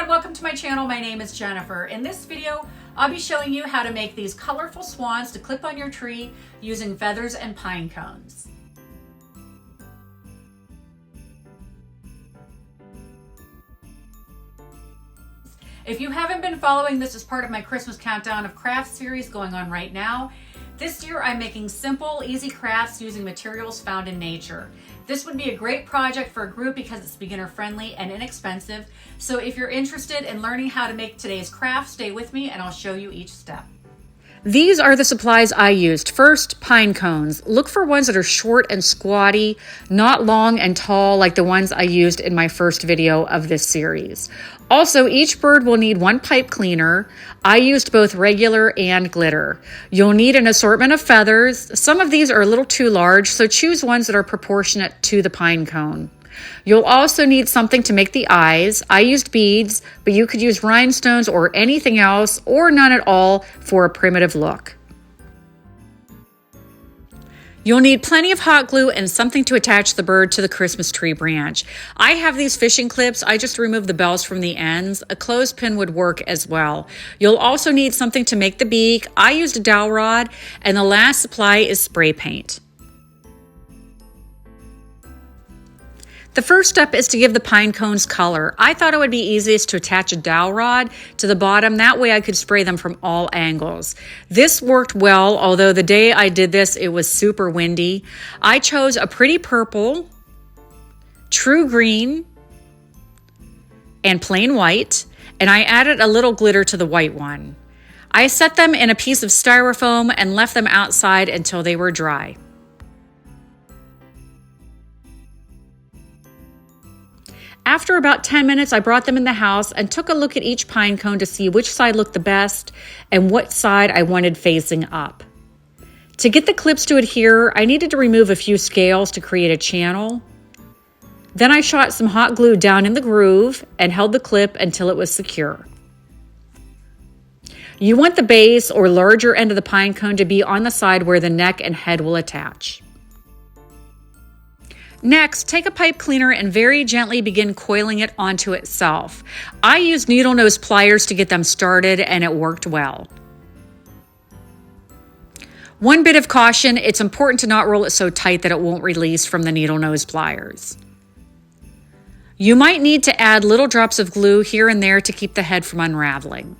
everyone, welcome to my channel. My name is Jennifer. In this video, I'll be showing you how to make these colorful swans to clip on your tree using feathers and pine cones. If you haven't been following, this is part of my Christmas Countdown of Crafts series going on right now. This year I'm making simple, easy crafts using materials found in nature. This would be a great project for a group because it's beginner friendly and inexpensive. So if you're interested in learning how to make today's craft, stay with me and I'll show you each step. These are the supplies I used. First, pine cones. Look for ones that are short and squatty, not long and tall like the ones I used in my first video of this series. Also, each bird will need one pipe cleaner. I used both regular and glitter. You'll need an assortment of feathers. Some of these are a little too large, so choose ones that are proportionate to the pine cone. You'll also need something to make the eyes. I used beads, but you could use rhinestones or anything else, or none at all for a primitive look. You'll need plenty of hot glue and something to attach the bird to the Christmas tree branch. I have these fishing clips. I just removed the bells from the ends. A clothespin would work as well. You'll also need something to make the beak. I used a dowel rod, and the last supply is spray paint. The first step is to give the pine cones color. I thought it would be easiest to attach a dowel rod to the bottom. That way I could spray them from all angles. This worked well, although the day I did this, it was super windy. I chose a pretty purple, true green, and plain white, and I added a little glitter to the white one. I set them in a piece of styrofoam and left them outside until they were dry. After about 10 minutes, I brought them in the house and took a look at each pine cone to see which side looked the best and what side I wanted facing up. To get the clips to adhere, I needed to remove a few scales to create a channel. Then I shot some hot glue down in the groove and held the clip until it was secure. You want the base or larger end of the pine cone to be on the side where the neck and head will attach. Next, take a pipe cleaner and very gently begin coiling it onto itself. I used needle nose pliers to get them started and it worked well. One bit of caution, it's important to not roll it so tight that it won't release from the needle nose pliers. You might need to add little drops of glue here and there to keep the head from unraveling.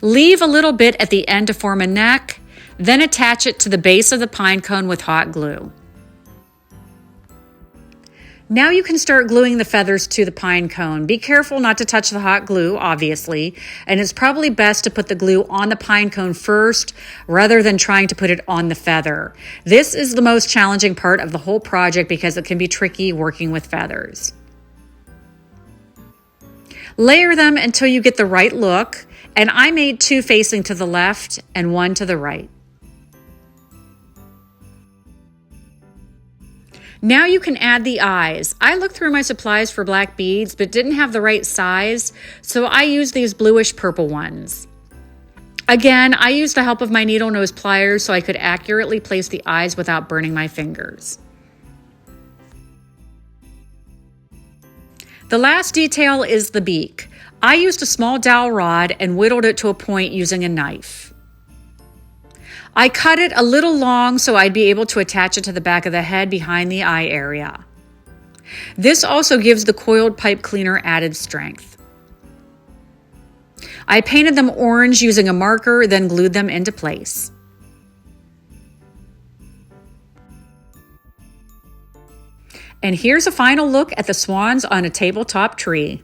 Leave a little bit at the end to form a neck, then attach it to the base of the pine cone with hot glue. Now you can start gluing the feathers to the pine cone. Be careful not to touch the hot glue, obviously, and it's probably best to put the glue on the pine cone first rather than trying to put it on the feather. This is the most challenging part of the whole project because it can be tricky working with feathers. Layer them until you get the right look, and I made two facing to the left and one to the right. Now you can add the eyes. I looked through my supplies for black beads, but didn't have the right size, so I used these bluish purple ones. Again, I used the help of my needle nose pliers so I could accurately place the eyes without burning my fingers. The last detail is the beak. I used a small dowel rod and whittled it to a point using a knife. I cut it a little long so I'd be able to attach it to the back of the head behind the eye area. This also gives the coiled pipe cleaner added strength. I painted them orange using a marker, then glued them into place. And here's a final look at the swans on a tabletop tree.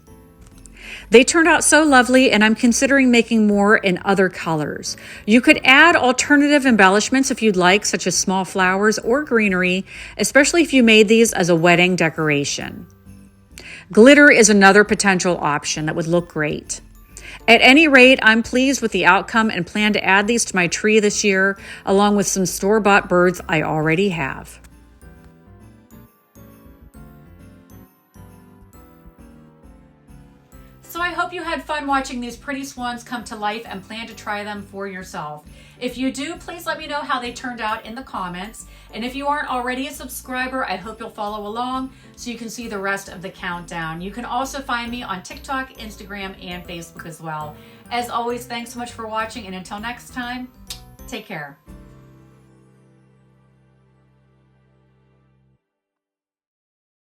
They turned out so lovely, and I'm considering making more in other colors. You could add alternative embellishments if you'd like, such as small flowers or greenery, especially if you made these as a wedding decoration. Glitter is another potential option that would look great. At any rate, I'm pleased with the outcome and plan to add these to my tree this year, along with some store-bought birds I already have. So I hope you had fun watching these pretty swans come to life and plan to try them for yourself. If you do, please let me know how they turned out in the comments. And if you aren't already a subscriber, I hope you'll follow along so you can see the rest of the countdown. You can also find me on TikTok, Instagram, and Facebook as well. As always, thanks so much for watching, and until next time, take care.